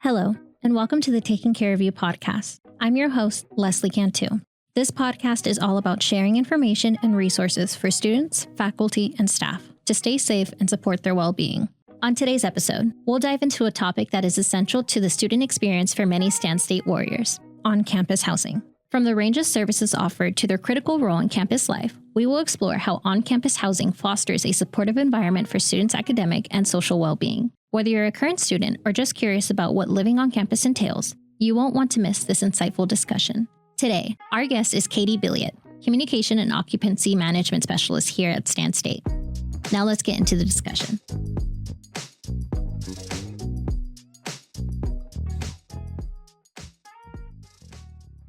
Hello, and welcome to the Taking Care of You podcast. I'm your host, Lesley Cantu. This podcast is all about sharing information and resources for students, faculty, and staff to stay safe and support their well-being. On today's episode, we'll dive into a topic that is essential to the student experience for many Stan State warriors: on-campus housing. From the range of services offered to their critical role in campus life, we will explore how on-campus housing fosters a supportive environment for students' academic and social well-being. Whether you're a current student or just curious about what living on campus entails, you won't want to miss this insightful discussion. Today, our guest is Katie Billiet, Communication and Occupancy Management Specialist here at Stan State. Now let's get into the discussion.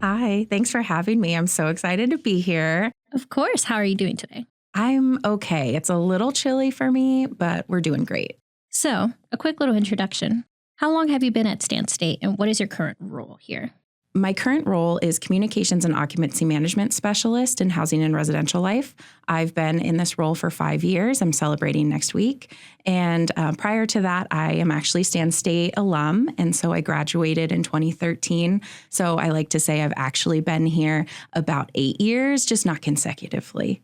Hi, thanks for having me. I'm so excited to be here. Of course. How are you doing today? I'm okay. It's a little chilly for me, but we're doing great. So, a quick little introduction. How long have you been at Stan State, and what is your current role here? My current role is Communications and Occupancy Management Specialist in Housing and Residential Life. I've been in this role for 5 years. I'm celebrating next week. And prior to that, I am actually Stan State alum. And so I graduated in 2013. So I like to say I've actually been here about 8 years, just not consecutively.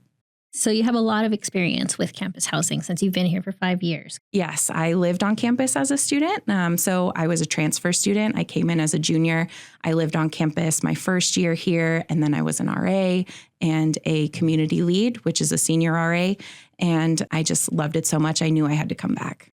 So you have a lot of experience with campus housing since you've been here for 5 years. Yes, I lived on campus as a student. So I was a transfer student. I came in as a junior. I lived on campus my first year here, and then I was an RA and a community lead, which is a senior RA. And I just loved it so much, I knew I had to come back.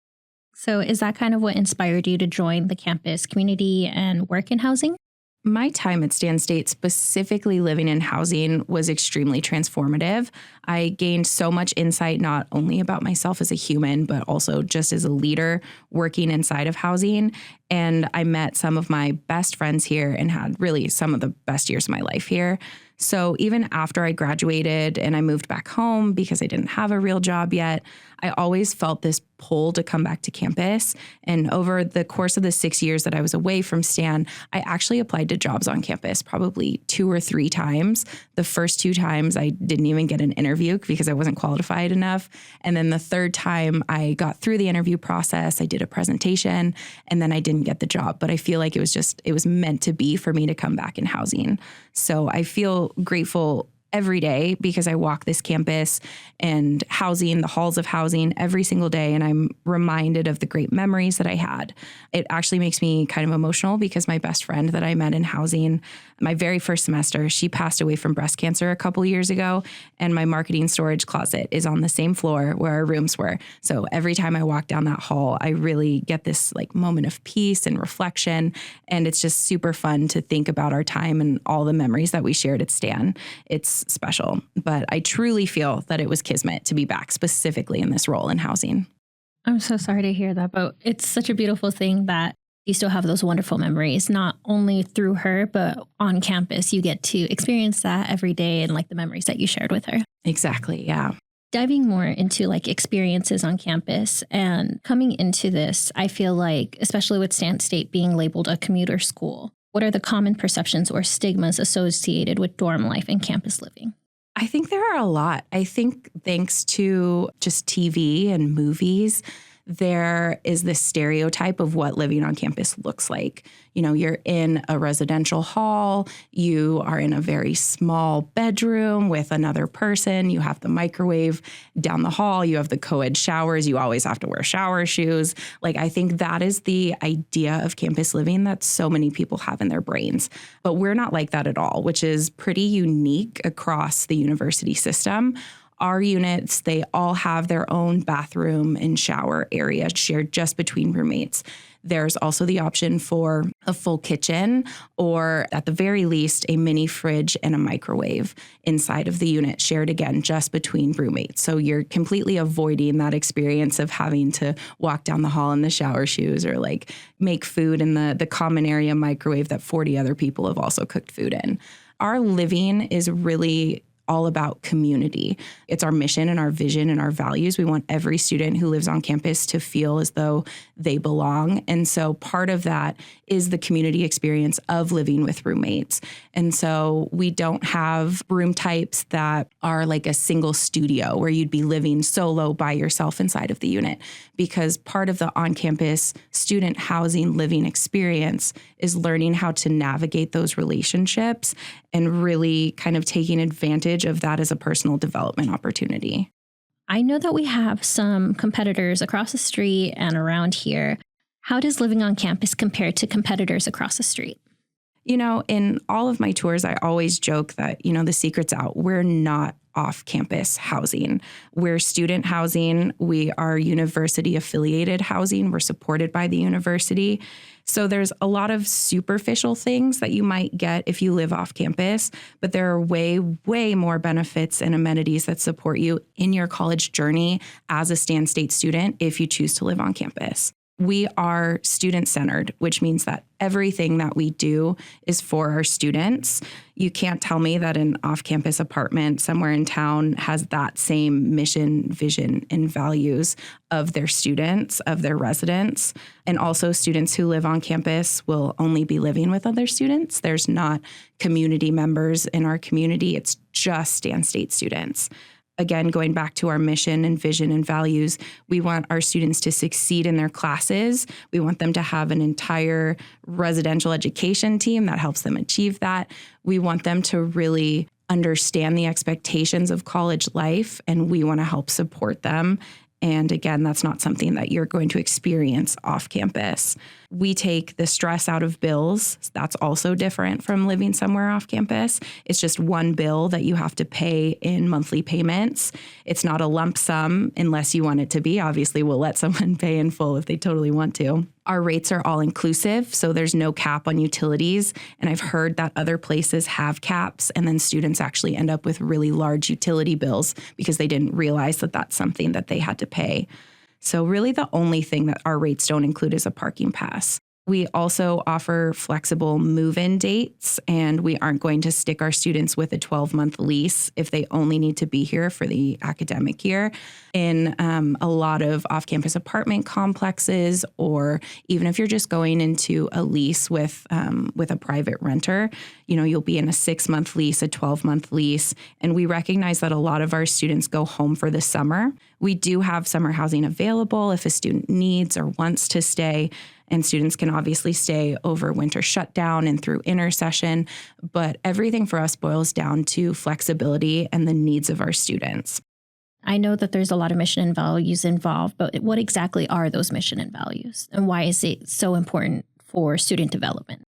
So is that kind of what inspired you to join the campus community and work in housing? My time at Stan State, specifically living in housing, was extremely transformative. I gained so much insight, not only about myself as a human, but also just as a leader working inside of housing. And I met some of my best friends here and had really some of the best years of my life here. So even after I graduated and I moved back home because I didn't have a real job yet, I always felt this pull to come back to campus. And over the course of the 6 years that I was away from Stan, I actually applied to jobs on campus probably 2 or 3 times. The first 2 times I didn't even get an interview because I wasn't qualified enough. And then the third time I got through the interview process, I did a presentation, and then I didn't get the job. But I feel like it was meant to be for me to come back in housing. So I feel grateful every day because I walk this campus and housing, the halls of housing every single day. And I'm reminded of the great memories that I had. It actually makes me kind of emotional because my best friend that I met in housing, my very first semester, she passed away from breast cancer a couple years ago. And my marketing storage closet is on the same floor where our rooms were. So every time I walk down that hall, I really get this like moment of peace and reflection. And it's just super fun to think about our time and all the memories that we shared at Stan. It's special, but I truly feel that it was kismet to be back specifically in this role in housing. I'm so sorry to hear that, but it's such a beautiful thing that you still have those wonderful memories, not only through her, but on campus. You get to experience that every day and like the memories that you shared with her. Exactly. Yeah. Diving more into like experiences on campus and coming into this, I feel like, especially with Stan State being labeled a commuter school, what are the common perceptions or stigmas associated with dorm life and campus living? I think there are a lot. I think thanks to just TV and movies, there is this stereotype of what living on campus looks like. You know, you're in a residential hall, you are in a very small bedroom with another person, you have the microwave down the hall, you have the co-ed showers, you always have to wear shower shoes. Like, I think that is the idea of campus living that so many people have in their brains. But we're not like that at all, which is pretty unique across the university system. Our units, they all have their own bathroom and shower area shared just between roommates. There's also the option for a full kitchen or at the very least a mini fridge and a microwave inside of the unit shared again just between roommates. So you're completely avoiding that experience of having to walk down the hall in the shower shoes or like make food in the common area microwave that 40 other people have also cooked food in. Our living is really all about community. It's our mission and our vision and our values. We want every student who lives on campus to feel as though they belong. And so part of that is the community experience of living with roommates. And so we don't have room types that are like a single studio where you'd be living solo by yourself inside of the unit, because part of the on-campus student housing living experience is learning how to navigate those relationships and really kind of taking advantage of that as a personal development opportunity. I know that we have some competitors across the street and around here. How does living on campus compare to competitors across the street? You know, in all of my tours, I always joke that, you know, the secret's out. We're not off-campus housing. We're student housing. We are university-affiliated housing. We're supported by the university. So there's a lot of superficial things that you might get if you live off campus, but there are way, way more benefits and amenities that support you in your college journey as a Stan State student if you choose to live on campus. We are student-centered, which means that everything that we do is for our students. You can't tell me that an off-campus apartment somewhere in town has that same mission, vision, and values of their students, of their residents. And also students who live on campus will only be living with other students. There's not community members in our community. It's just Stan State students. Again, going back to our mission and vision and values, we want our students to succeed in their classes. We want them to have an entire residential education team that helps them achieve that. We want them to really understand the expectations of college life, and we want to help support them. And again, that's not something that you're going to experience off campus. We take the stress out of bills. That's also different from living somewhere off campus. It's just one bill that you have to pay in monthly payments. It's not a lump sum unless you want it to be. Obviously, we'll let someone pay in full if they totally want to. Our rates are all inclusive, so there's no cap on utilities. And I've heard that other places have caps, and then students actually end up with really large utility bills because they didn't realize that that's something that they had to pay. So really the only thing that our rates don't include is a parking pass. We also offer flexible move-in dates, and we aren't going to stick our students with a 12-month lease if they only need to be here for the academic year. In a lot of off-campus apartment complexes, or even if you're just going into a lease with a private renter, you know, you'll be in a 6-month lease, a 12-month lease, and we recognize that a lot of our students go home for the summer. We do have summer housing available if a student needs or wants to stay. And students can obviously stay over winter shutdown and through intersession, but everything for us boils down to flexibility and the needs of our students. I know that there's a lot of mission and values involved, but what exactly are those mission and values, and why is it so important for student development?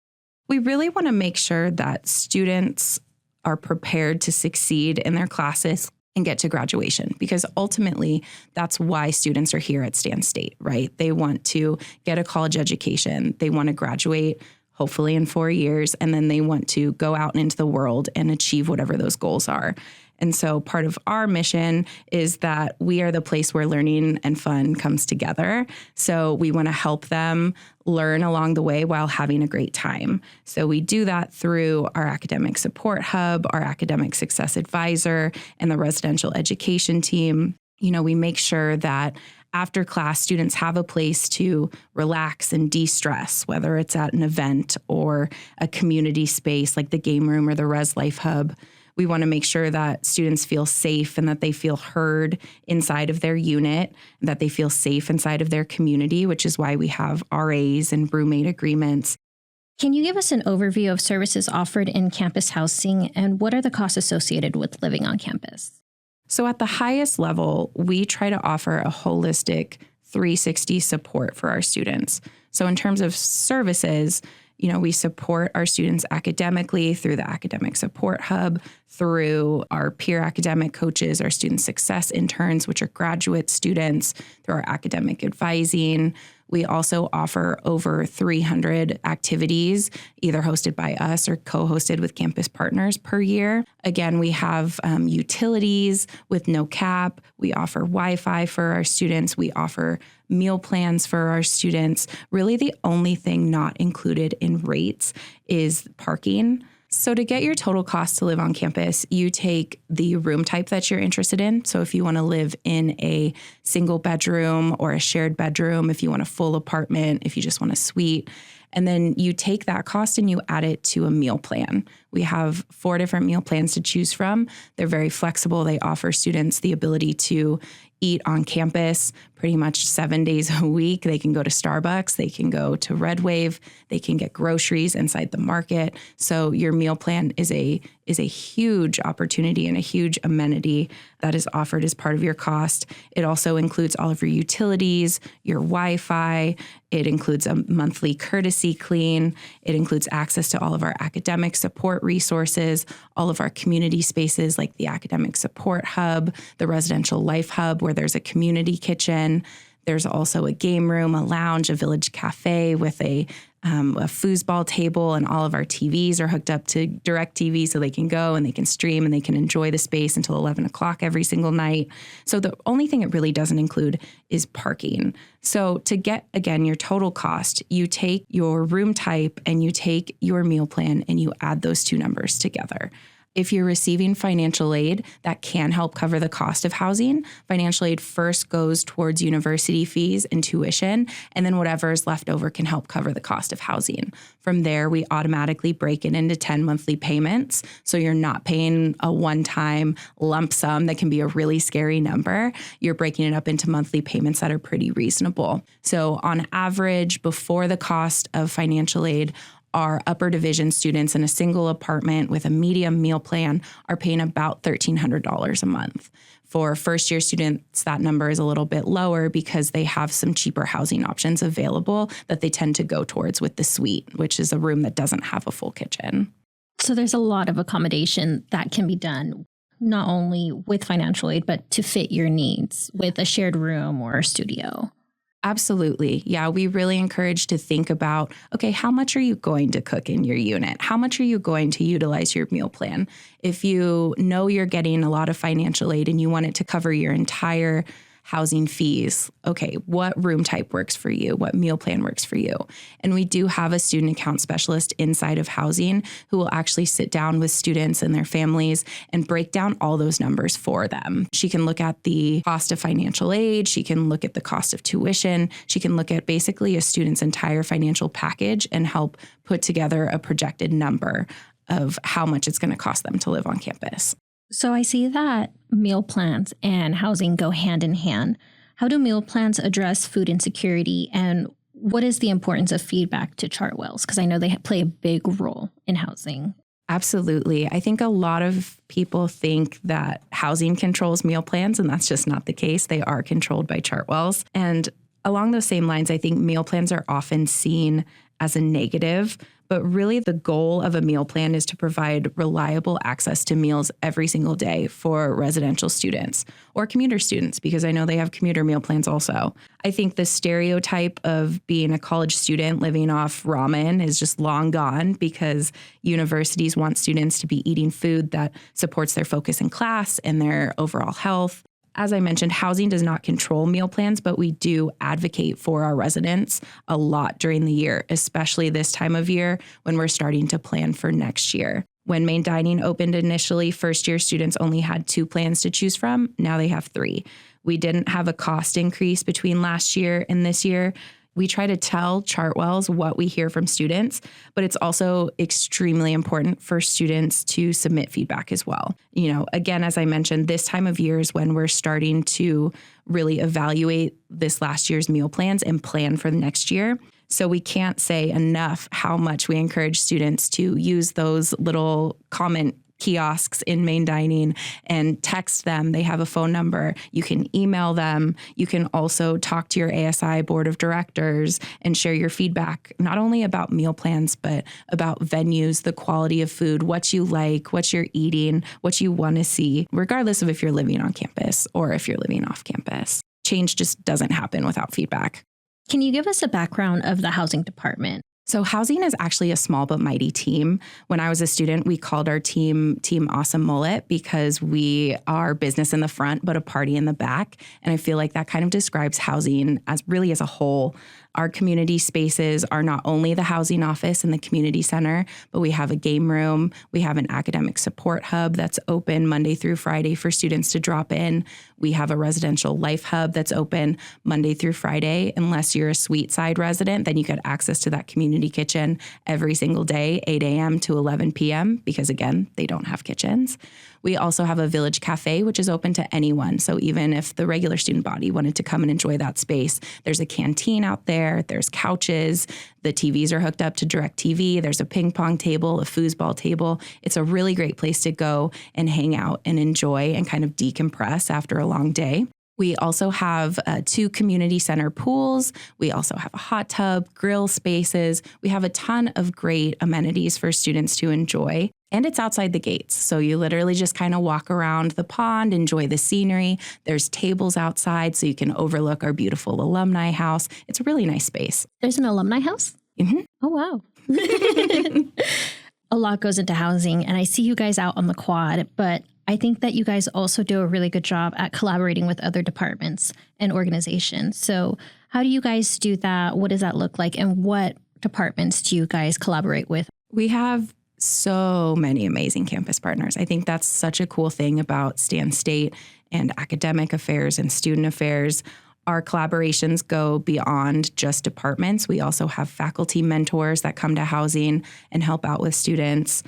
We really want to make sure that students are prepared to succeed in their classes and get to graduation, because ultimately that's why students are here at Stan State, right? They want to get a college education. They want to graduate hopefully in 4 years, and then they want to go out into the world and achieve whatever those goals are. And so part of our mission is that we are the place where learning and fun comes together. So we want to help them learn along the way while having a great time. So we do that through our academic support hub, our academic success advisor, and the residential education team. You know, we make sure that after class, students have a place to relax and de-stress, whether it's at an event or a community space like the game room or the Res Life Hub. We want to make sure that students feel safe and that they feel heard inside of their unit, that they feel safe inside of their community, which is why we have RAs and roommate agreements. Can you give us an overview of services offered in campus housing, and what are the costs associated with living on campus? So at the highest level, we try to offer a holistic 360 support for our students. So in terms of services, you know, we support our students academically through the Academic Support Hub, through our peer academic coaches, our student success interns, which are graduate students, through our academic advising. We also offer over 300 activities, either hosted by us or co-hosted with campus partners per year. Again, we have utilities with no cap. We offer Wi-Fi for our students. We offer meal plans for our students. Really, the only thing not included in rates is parking. So to get your total cost to live on campus, you take the room type that you're interested in. So if you want to live in a single bedroom or a shared bedroom, if you want a full apartment, if you just want a suite, and then you take that cost and you add it to a meal plan. We have 4 different meal plans to choose from. They're very flexible. They offer students the ability to eat on campus pretty much 7 days a week. They can go to Starbucks, they can go to Red Wave, they can get groceries inside the market. So your meal plan is a huge opportunity and a huge amenity that is offered as part of your cost. It also includes all of your utilities, your Wi-Fi. It includes a monthly courtesy clean. It includes access to all of our academic support resources, all of our community spaces like the Academic Support Hub, the Residential Life Hub, where there's a community kitchen. There's also a game room, a lounge, a village cafe with a foosball table, and all of our TVs are hooked up to DirecTV so they can go and they can stream and they can enjoy the space until 11 o'clock every single night. So the only thing it really doesn't include is parking. So to get, again, your total cost, you take your room type and you take your meal plan and you add those 2 numbers together. If you're receiving financial aid, that can help cover the cost of housing. Financial aid first goes towards university fees and tuition, and then whatever is left over can help cover the cost of housing. From there, we automatically break it into 10 monthly payments, so you're not paying a one-time lump sum that can be a really scary number. You're breaking it up into monthly payments that are pretty reasonable. So on average, before the cost of financial aid, our upper division students in a single apartment with a medium meal plan are paying about $1,300 a month. For first-year students, that number is a little bit lower because they have some cheaper housing options available that they tend to go towards with the suite, which is a room that doesn't have a full kitchen. So there's a lot of accommodation that can be done, not only with financial aid, but to fit your needs with a shared room or a studio. Absolutely. Yeah, we really encourage to think about, okay, how much are you going to cook in your unit? How much are you going to utilize your meal plan? If you know you're getting a lot of financial aid and you want it to cover your entire housing fees, okay, what room type works for you? What meal plan works for you? And we do have a student account specialist inside of housing who will actually sit down with students and their families and break down all those numbers for them. She can look at the cost of financial aid. She can look at the cost of tuition. She can look at basically a student's entire financial package and help put together a projected number of how much it's going to cost them to live on campus. So I see that meal plans and housing go hand in hand. How do meal plans address food insecurity, and what is the importance of feedback to Chartwells? Because I know they play a big role in housing. Absolutely. I think a lot of people think that housing controls meal plans, and that's just not the case. They are controlled by Chartwells. And along those same lines, I think meal plans are often seen as a negative, but really the goal of a meal plan is to provide reliable access to meals every single day for residential students or commuter students, because I know they have commuter meal plans also. I think the stereotype of being a college student living off ramen is just long gone, because universities want students to be eating food that supports their focus in class and their overall health. As I mentioned, housing does not control meal plans, but we do advocate for our residents a lot during the year, especially this time of year when we're starting to plan for next year. When main dining opened initially, first-year students only had 2 plans to choose from. Now they have 3. We didn't have a cost increase between last year and this year. We try to tell Chartwells what we hear from students, but it's also extremely important for students to submit feedback as well. You know, again, as I mentioned, this time of year is when we're starting to really evaluate this last year's meal plans and plan for the next year. So we can't say enough how much we encourage students to use those little comment kiosks in main dining and text them. They have a phone number. You can email them. You can also talk to your ASI board of directors and share your feedback, not only about meal plans, but about venues, the quality of food, what you like, what you're eating, what you want to see, regardless of if you're living on campus or if you're living off campus. Change just doesn't happen without feedback. Can you give us a background of the housing department? So housing is actually a small but mighty team. When I was a student, we called our team Team Awesome Mullet, because we are business in the front, but a party in the back. And I feel like that kind of describes housing as a whole. Our community spaces are not only the housing office and the community center, but we have a game room. We have an academic support hub that's open Monday through Friday for students to drop in. We have a residential life hub that's open Monday through Friday. Unless you're a Suite Side resident, then you get access to that community kitchen every single day, 8 a.m. to 11 p.m., because again, they don't have kitchens. We also have a village cafe, which is open to anyone. So even if the regular student body wanted to come and enjoy that space, there's a canteen out there, there's couches, the TVs are hooked up to DirecTV, there's a ping pong table, a foosball table. It's a really great place to go and hang out and enjoy and kind of decompress after a long day. We also have 2 community center pools. We also have a hot tub, grill spaces. We have a ton of great amenities for students to enjoy. And it's outside the gates. So you literally just kind of walk around the pond, enjoy the scenery. There's tables outside so you can overlook our beautiful alumni house. It's a really nice space. There's an alumni house? Mm-hmm. Oh, wow. A lot goes into housing, and I see you guys out on the quad, but I think that you guys also do a really good job at collaborating with other departments and organizations. So how do you guys do that? What does that look like? And what departments do you guys collaborate with? We have so many amazing campus partners. I think that's such a cool thing about Stan State and academic affairs and student affairs. Our collaborations go beyond just departments. We also have faculty mentors that come to housing and help out with students.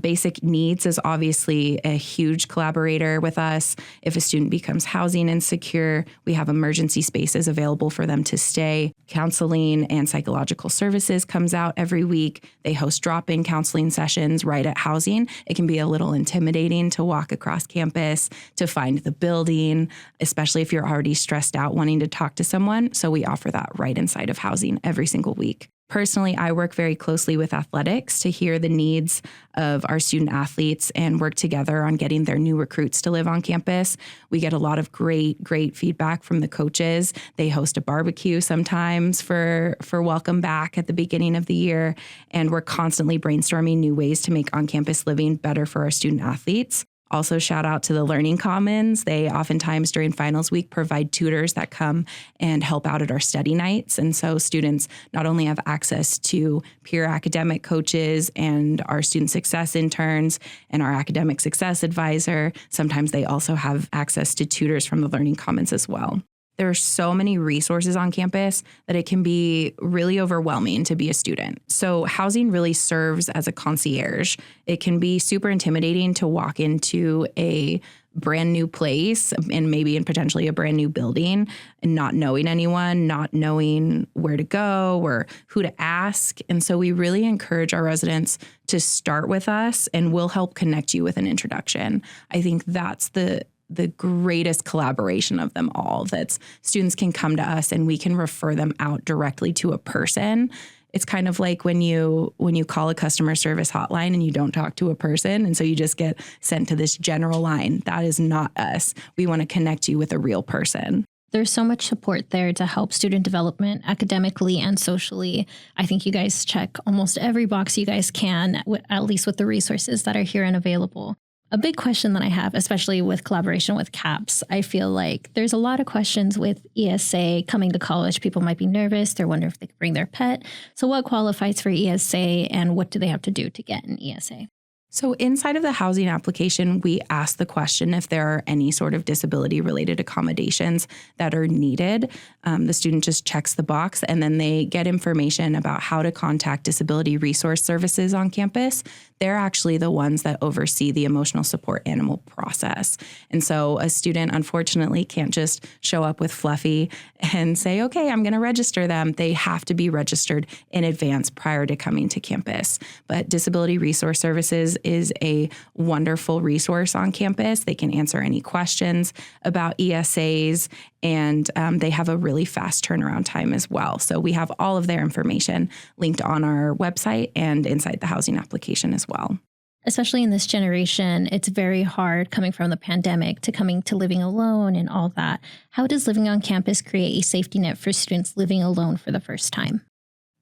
Basic Needs is obviously a huge collaborator with us. If a student becomes housing insecure, we have emergency spaces available for them to stay. Counseling and psychological services comes out every week. They host drop-in counseling sessions right at housing. It can be a little intimidating to walk across campus, to find the building, especially if you're already stressed out wanting to talk to someone. So we offer that right inside of housing every single week. Personally, I work very closely with athletics to hear the needs of our student athletes and work together on getting their new recruits to live on campus. We get a lot of great feedback from the coaches. They host a barbecue sometimes for welcome back at the beginning of the year. And we're constantly brainstorming new ways to make on-campus living better for our student athletes. Also, shout out to the Learning Commons. They oftentimes during finals week provide tutors that come and help out at our study nights. And so students not only have access to peer academic coaches and our student success interns and our academic success advisor, sometimes they also have access to tutors from the Learning Commons as well. There are so many resources on campus that it can be really overwhelming to be a student. So housing really serves as a concierge. It can be super intimidating to walk into a brand new place and maybe and potentially a brand new building and not knowing anyone, not knowing where to go or who to ask. And so we really encourage our residents to start with us, and we'll help connect you with an introduction. I think that's the greatest collaboration of them all, that students can come to us and we can refer them out directly to a person. It's kind of like when you call a customer service hotline and you don't talk to a person, and so you just get sent to this general line. That is not us. We want to connect you with a real person. There's so much support there to help student development academically and socially. I think you guys check almost every box you guys can, at least with the resources that are here and available. A big question that I have, especially with collaboration with CAPS, I feel like there's a lot of questions with ESA coming to college. People might be nervous. They're wondering if they can bring their pet. So what qualifies for ESA and what do they have to do to get an ESA? So inside of the housing application, we ask the question if there are any sort of disability-related accommodations that are needed. The student just checks the box, and then they get information about how to contact Disability Resource Services on campus. They're actually the ones that oversee the emotional support animal process. And so a student, unfortunately, can't just show up with Fluffy and say, okay, I'm going to register them. They have to be registered in advance prior to coming to campus. But Disability Resource Services is a wonderful resource on campus. They can answer any questions about ESAs, and they have a really fast turnaround time as well. So we have all of their information linked on our website and inside the housing application as well. Especially in this generation, it's very hard coming from the pandemic to coming to living alone and all that. How does living on campus create a safety net for students living alone for the first time?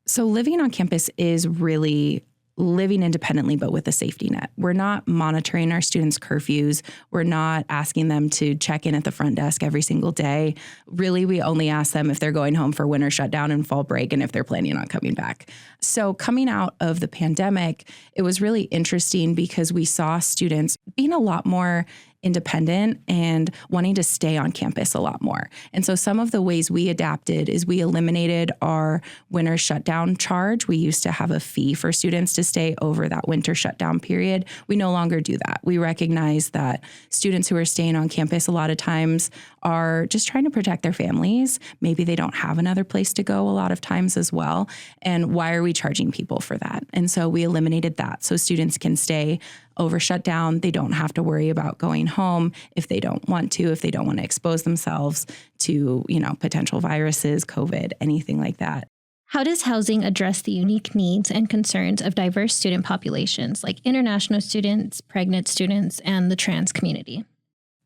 So living on campus is really living independently, but with a safety net. We're not monitoring our students' curfews. We're not asking them to check in at the front desk every single day. Really, we only ask them if they're going home for winter shutdown and fall break and if they're planning on coming back. So coming out of the pandemic, it was really interesting because we saw students being a lot more independent and wanting to stay on campus a lot more. And so some of the ways we adapted is we eliminated our winter shutdown charge. We used to have a fee for students to stay over that winter shutdown period. We no longer do that. We recognize that students who are staying on campus a lot of times are just trying to protect their families. Maybe they don't have another place to go a lot of times as well. And why are we charging people for that? And so we eliminated that so students can stay over shutdown. They don't have to worry about going home if they don't want to, if they don't want to expose themselves to, potential viruses, COVID, anything like that. How does housing address the unique needs and concerns of diverse student populations like international students, pregnant students, and the trans community?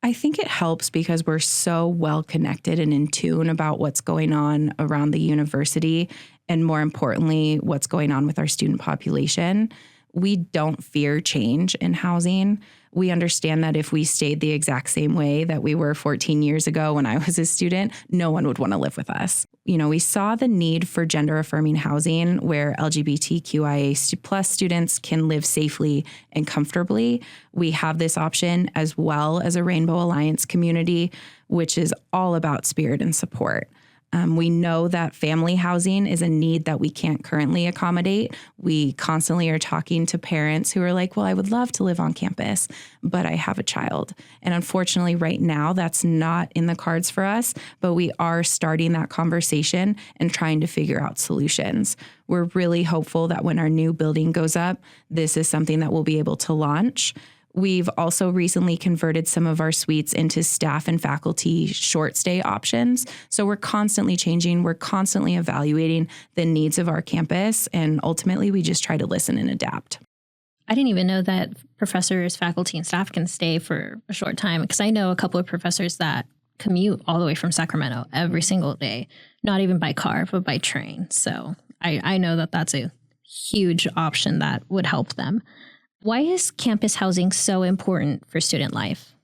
I think it helps because we're so well connected and in tune about what's going on around the university, and more importantly, what's going on with our student population. We don't fear change in housing. We understand that if we stayed the exact same way that we were 14 years ago when I was a student, no one would want to live with us. We saw the need for gender affirming housing where LGBTQIA plus students can live safely and comfortably. We have this option as well as a Rainbow Alliance community, which is all about spirit and support. We know that family housing is a need that we can't currently accommodate. We constantly are talking to parents who are like, well, I would love to live on campus, but I have a child. And unfortunately, right now, that's not in the cards for us, but we are starting that conversation and trying to figure out solutions. We're really hopeful that when our new building goes up, this is something that we'll be able to launch. We've also recently converted some of our suites into staff and faculty short stay options. So we're constantly changing. We're constantly evaluating the needs of our campus. And ultimately, we just try to listen and adapt. I didn't even know that professors, faculty, and staff can stay for a short time, because I know a couple of professors that commute all the way from Sacramento every single day, not even by car, but by train. So I know that that's a huge option that would help them. Why is campus housing so important for student life?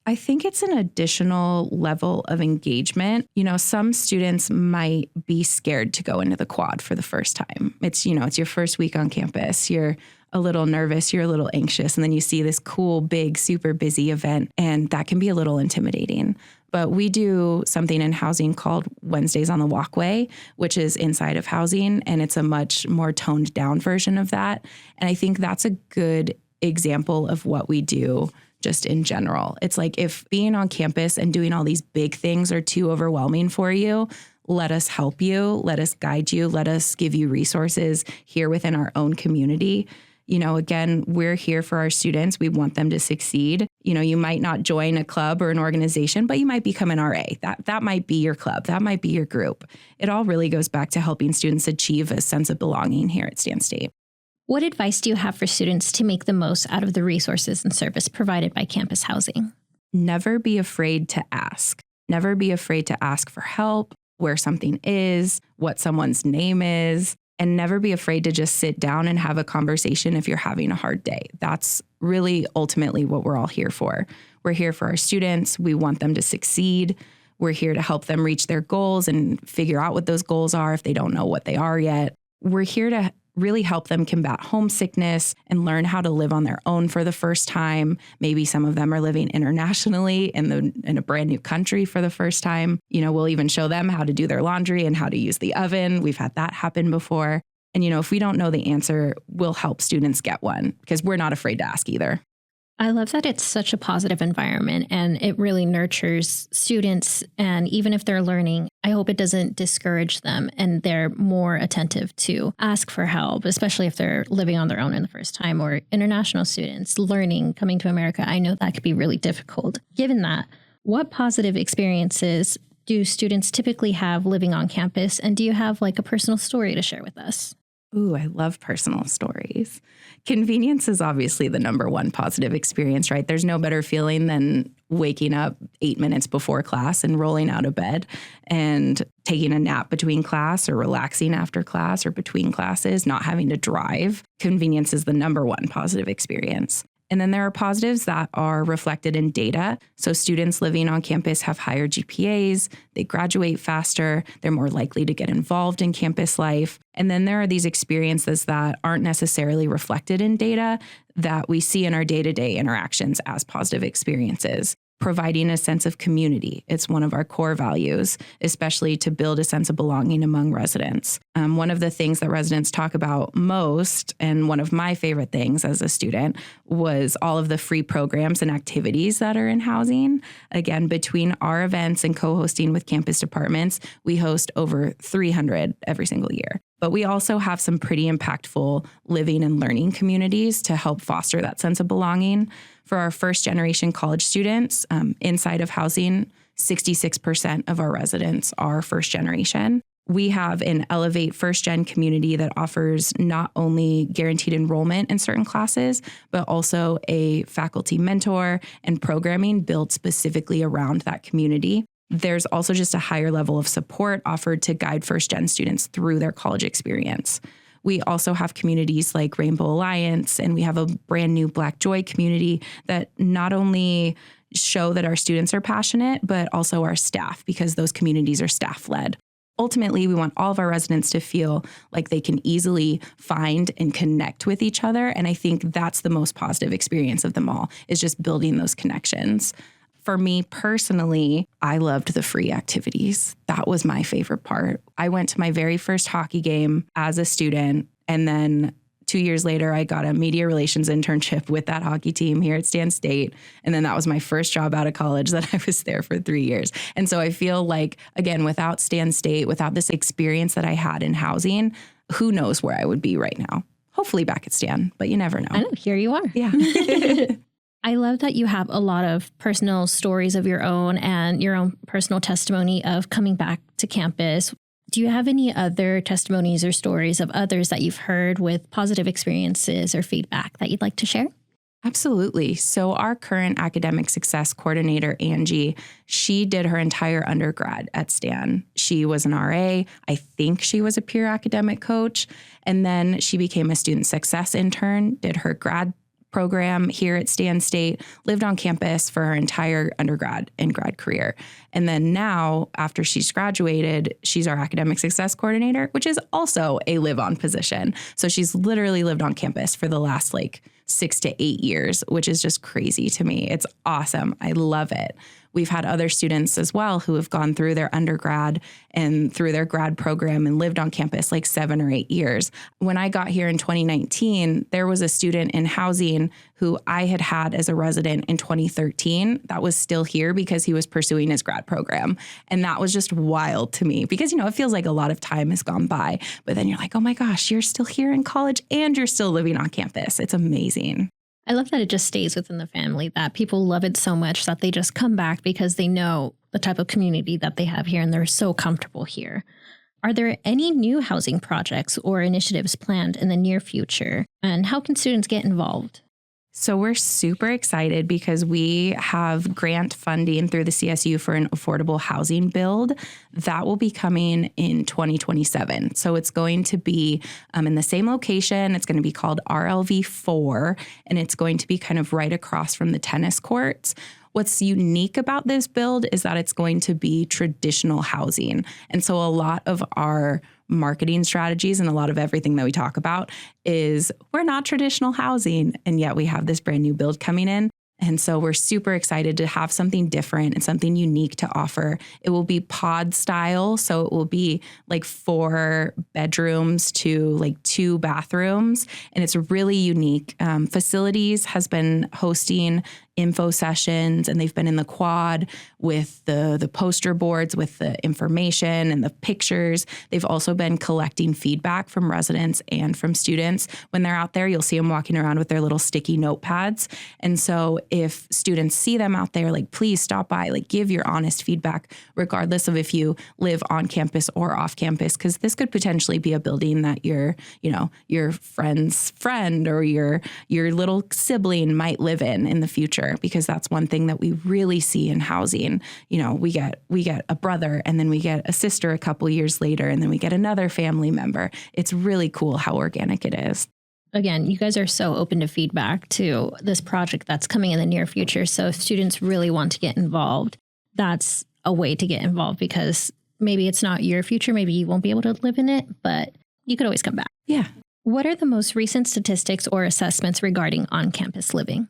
I think it's an additional level of engagement. Some students might be scared to go into the quad for the first time. It's your first week on campus. You're a little nervous, you're a little anxious, and then you see this cool, big, super busy event, and that can be a little intimidating. But we do something in housing called Wednesdays on the Walkway, which is inside of housing, and it's a much more toned down version of that. And I think that's a good example of what we do just in general. It's like if being on campus and doing all these big things are too overwhelming for you, let us help you, let us guide you, let us give you resources here within our own community. Again, we're here for our students. We want them to succeed. You might not join a club or an organization, but you might become an RA. That might be your club. That might be your group. It all really goes back to helping students achieve a sense of belonging here at Stan State. What advice do you have for students to make the most out of the resources and service provided by campus housing? Never be afraid to ask. Never be afraid to ask for help, where something is, what someone's name is. And never be afraid to just sit down and have a conversation if you're having a hard day. That's really ultimately what we're all here for. We're here for our students. We want them to succeed. We're here to help them reach their goals and figure out what those goals are if they don't know what they are yet. We're here to really help them combat homesickness and learn how to live on their own for the first time. Maybe some of them are living internationally in a brand new country for the first time. We'll even show them how to do their laundry and how to use the oven. We've had that happen before. And, if we don't know the answer, we'll help students get one because we're not afraid to ask either. I love that it's such a positive environment and it really nurtures students. And even if they're learning, I hope it doesn't discourage them and they're more attentive to ask for help, especially if they're living on their own in the first time, or international students learning, coming to America. I know that could be really difficult. Given that, what positive experiences do students typically have living on campus? And do you have a personal story to share with us? Ooh, I love personal stories. Convenience is obviously the number one positive experience, right? There's no better feeling than waking up 8 minutes before class and rolling out of bed and taking a nap between class or relaxing after class or between classes, not having to drive. Convenience is the number one positive experience. And then there are positives that are reflected in data. So students living on campus have higher GPAs, they graduate faster, they're more likely to get involved in campus life. And then there are these experiences that aren't necessarily reflected in data that we see in our day-to-day interactions as positive experiences. Providing a sense of community. It's one of our core values, especially to build a sense of belonging among residents. One of the things that residents talk about most, and one of my favorite things as a student, was all of the free programs and activities that are in housing. Again, between our events and co-hosting with campus departments, we host over 300 every single year. But we also have some pretty impactful living and learning communities to help foster that sense of belonging. For our first generation college students, inside of housing, 66% of our residents are first generation. We have an Elevate First Gen community that offers not only guaranteed enrollment in certain classes, but also a faculty mentor and programming built specifically around that community. There's also just a higher level of support offered to guide first gen students through their college experience. We also have communities like Rainbow Alliance, and we have a brand new Black Joy community that not only show that our students are passionate, but also our staff, because those communities are staff-led. Ultimately, we want all of our residents to feel like they can easily find and connect with each other. And I think that's the most positive experience of them all, is just building those connections. For me personally, I loved the free activities. That was my favorite part. I went to my very first hockey game as a student, and then 2 years later, I got a media relations internship with that hockey team here at Stan State. And then that was my first job out of college that I was there for 3 years. And so I feel like, again, without Stan State, without this experience that I had in housing, who knows where I would be right now? Hopefully back at Stan, but you never know. I know, here you are. Yeah. I love that you have a lot of personal stories of your own and your own personal testimony of coming back to campus. Do you have any other testimonies or stories of others that you've heard with positive experiences or feedback that you'd like to share? Absolutely. So our current academic success coordinator, Angie, she did her entire undergrad at Stan. She was an RA. I think she was a peer academic coach. And then she became a student success intern, did her grad program here at Stan State, lived on campus for her entire undergrad and grad career. And then now, after she's graduated, she's our academic success coordinator, which is also a live-on position. So she's literally lived on campus for the last 6 to 8 years, which is just crazy to me. It's awesome. I love it. We've had other students as well who have gone through their undergrad and through their grad program and lived on campus 7 or 8 years. When I got here in 2019, there was a student in housing who I had as a resident in 2013 that was still here because he was pursuing his grad program. And that was just wild to me because, it feels like a lot of time has gone by. But then you're like, oh my gosh, you're still here in college and you're still living on campus. It's amazing. I love that it just stays within the family, that people love it so much that they just come back because they know the type of community that they have here and they're so comfortable here. Are there any new housing projects or initiatives planned in the near future? And how can students get involved? So we're super excited because we have grant funding through the CSU for an affordable housing build that will be coming in 2027. So it's going to be in the same location. It's going to be called RLV4, and it's going to be kind of right across from the tennis courts. What's unique about this build is that it's going to be traditional housing. And so a lot of our marketing strategies and a lot of everything that we talk about is we're not traditional housing, and yet we have this brand new build coming in. And so we're super excited to have something different and something unique to offer. It will be pod style. So it will be 4 bedrooms to 2 bathrooms. And it's really unique. Facilities has been hosting info sessions, and they've been in the quad with the poster boards with the information and the pictures. They've also been collecting feedback from residents and from students. When they're out there, you'll see them walking around with their little sticky notepads. And so if students see them out there, like, please stop by, like, give your honest feedback, regardless of if you live on campus or off campus, because this could potentially be a building that your friend's friend or your little sibling might live in the future, because that's one thing that we really see in housing. We get a brother, and then we get a sister a couple years later, and then we get another family member. It's really cool how organic it is. Again, you guys are so open to feedback to this project that's coming in the near future. So if students really want to get involved, that's a way to get involved, because maybe it's not your future. Maybe you won't be able to live in it, but you could always come back. Yeah. What are the most recent statistics or assessments regarding on-campus living?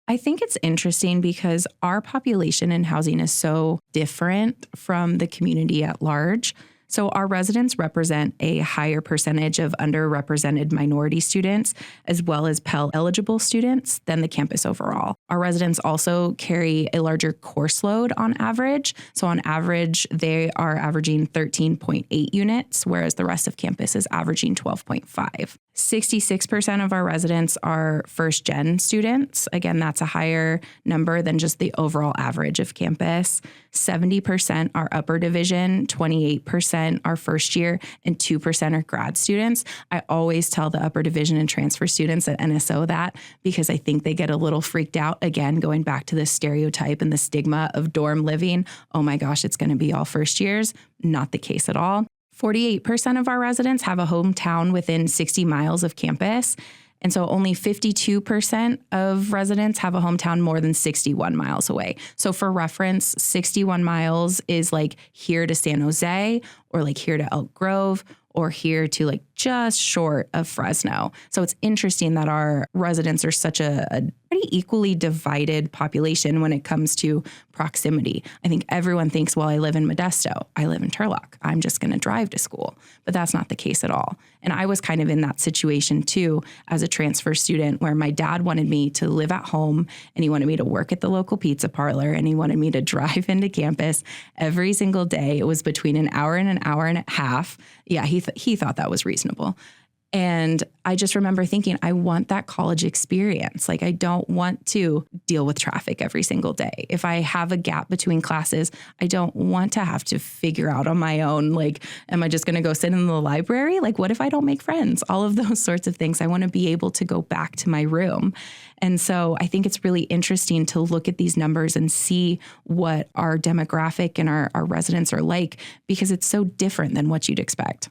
I think it's interesting because our population in housing is so different from the community at large. So our residents represent a higher percentage of underrepresented minority students, as well as Pell eligible students, than the campus overall. Our residents also carry a larger course load on average. So on average, they are averaging 13.8 units, whereas the rest of campus is averaging 12.5. 66% of our residents are first-gen students. Again, that's a higher number than just the overall average of campus. 70% are upper division, 28% are first year, and 2% are grad students. I always tell the upper division and transfer students at NSO that, because I think they get a little freaked out, again, going back to the stereotype and the stigma of dorm living. Oh my gosh, it's going to be all first years. Not the case at all. 48% of our residents have a hometown within 60 miles of campus. And so only 52% of residents have a hometown more than 61 miles away. So for reference, 61 miles is like here to San Jose, or like here to Elk Grove, or here to like just short of Fresno. So it's interesting that our residents are such a pretty equally divided population when it comes to proximity. I think everyone thinks, well, I live in Modesto, I live in Turlock, I'm just going to drive to school. But that's not the case at all. And I was kind of in that situation too as a transfer student, where my dad wanted me to live at home, and he wanted me to work at the local pizza parlor, and he wanted me to drive into campus every single day. It was between an hour and a half. Yeah, he thought that was reasonable. And I just remember thinking, I want that college experience. Like, I don't want to deal with traffic every single day. If I have a gap between classes, I don't want to have to figure out on my own, like, am I just going to go sit in the library? Like, what if I don't make friends? All of those sorts of things. I want to be able to go back to my room. And so I think it's really interesting to look at these numbers and see what our demographic and our residents are like, because it's so different than what you'd expect.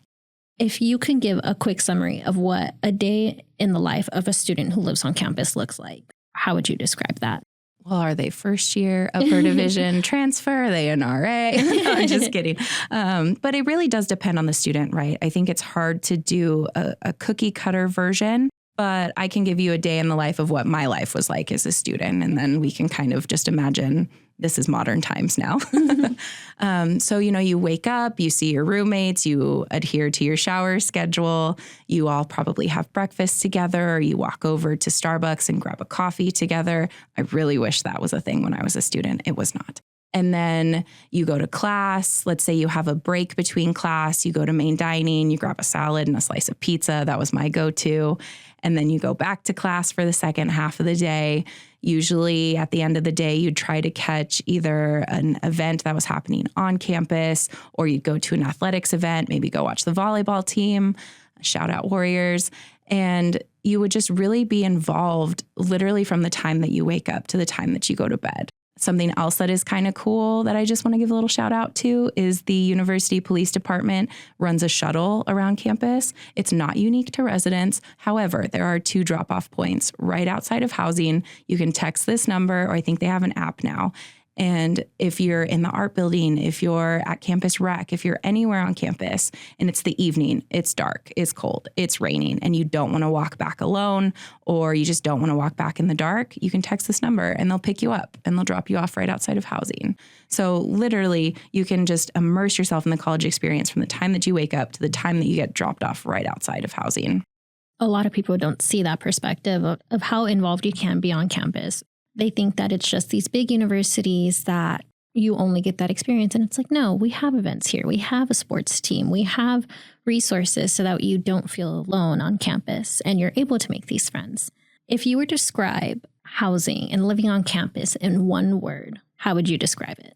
If you could give a quick summary of what a day in the life of a student who lives on campus looks like, how would you describe that? Well, are they first year, upper division, transfer? Are they an RA? No, I'm just kidding. But it really does depend on the student, right? I think it's hard to do a cookie cutter version, but I can give you a day in the life of what my life was like as a student. And then we can kind of just imagine this is modern times now. So, you wake up, you see your roommates, you adhere to your shower schedule. You all probably have breakfast together, or you walk over to Starbucks and grab a coffee together. I really wish that was a thing when I was a student. It was not. And then you go to class. Let's say you have a break between class. You go to main dining, you grab a salad and a slice of pizza. That was my go-to. And then you go back to class for the second half of the day. Usually at the end of the day, you'd try to catch either an event that was happening on campus, or you'd go to an athletics event, maybe go watch the volleyball team, shout out Warriors. And you would just really be involved literally from the time that you wake up to the time that you go to bed. Something else that is kind of cool that I just want to give a little shout out to is the University Police Department runs a shuttle around campus. It's not unique to residents. However, there are 2 drop-off points right outside of housing. You can text this number, or I think they have an app now. And if you're in the art building, if you're at campus rec, if you're anywhere on campus and it's the evening, it's dark, it's cold, it's raining, and you don't want to walk back alone, or you just don't want to walk back in the dark, you can text this number and they'll pick you up and they'll drop you off right outside of housing. So literally, you can just immerse yourself in the college experience from the time that you wake up to the time that you get dropped off right outside of housing. A lot of people don't see that perspective of how involved you can be on campus. They think that it's just these big universities that you only get that experience. And it's like, no, we have events here. We have a sports team. We have resources so that you don't feel alone on campus and you're able to make these friends. If you were to describe housing and living on campus in one word, how would you describe it?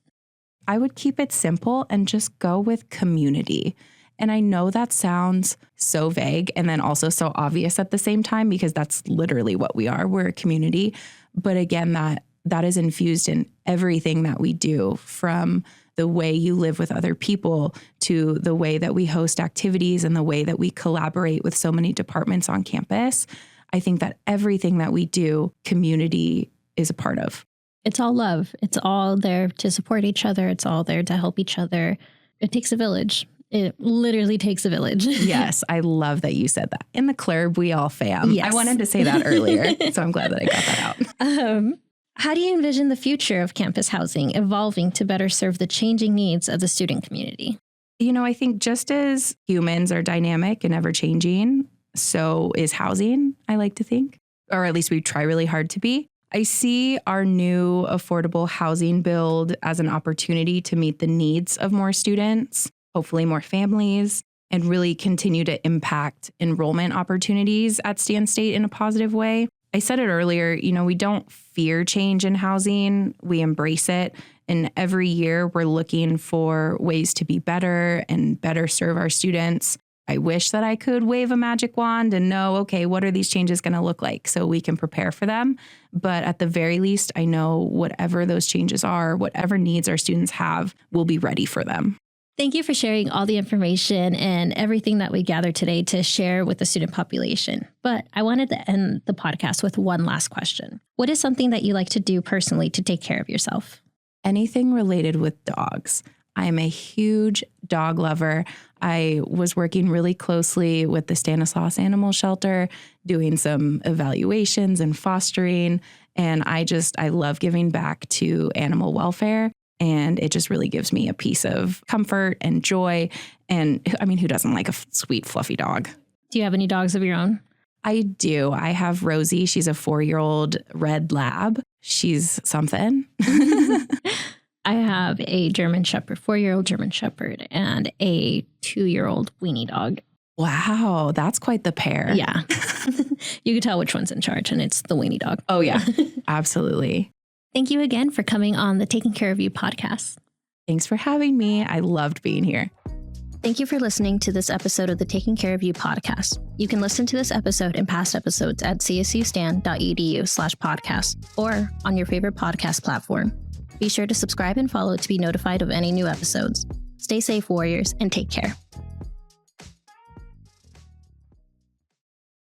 I would keep it simple and just go with community. And I know that sounds so vague and then also so obvious at the same time, because that's literally what we are. We're a community. But again, that is infused in everything that we do, from the way you live with other people to the way that we host activities and the way that we collaborate with so many departments on campus. I think that everything that we do, community is a part of. It's all love. It's all there to support each other. It's all there to help each other. It takes a village. It literally takes a village. Yes, I love that you said that. In the club, we all fam. Yes. I wanted to say that earlier, so I'm glad that I got that out. How do you envision the future of campus housing evolving to better serve the changing needs of the student community? I think just as humans are dynamic and ever changing, so is housing, I like to think, or at least we try really hard to be. I see our new affordable housing build as an opportunity to meet the needs of more students, hopefully more families, and really continue to impact enrollment opportunities at Stan State in a positive way. I said it earlier, we don't fear change in housing, we embrace it. And every year we're looking for ways to be better and better serve our students. I wish that I could wave a magic wand and know, okay, what are these changes going to look like so we can prepare for them? But at the very least, I know whatever those changes are, whatever needs our students have, we'll be ready for them. Thank you for sharing all the information and everything that we gathered today to share with the student population. But I wanted to end the podcast with one last question. What is something that you like to do personally to take care of yourself? Anything related with dogs. I am a huge dog lover. I was working really closely with the Stanislaus Animal Shelter, doing some evaluations and fostering. And I love giving back to animal welfare. And it just really gives me a piece of comfort and joy. And I mean, who doesn't like a sweet, fluffy dog? Do you have any dogs of your own? I do. I have Rosie. She's a 4-year-old red lab. She's something. I have a German Shepherd, 4-year-old German Shepherd, and a 2-year-old weenie dog. Wow, that's quite the pair. Yeah. You can tell which one's in charge, and it's the weenie dog. Oh, yeah, absolutely. Thank you again for coming on the Taking Care of You podcast. Thanks for having me. I loved being here. Thank you for listening to this episode of the Taking Care of You podcast. You can listen to this episode and past episodes at csustan.edu/podcast or on your favorite podcast platform. Be sure to subscribe and follow to be notified of any new episodes. Stay safe, warriors, and take care.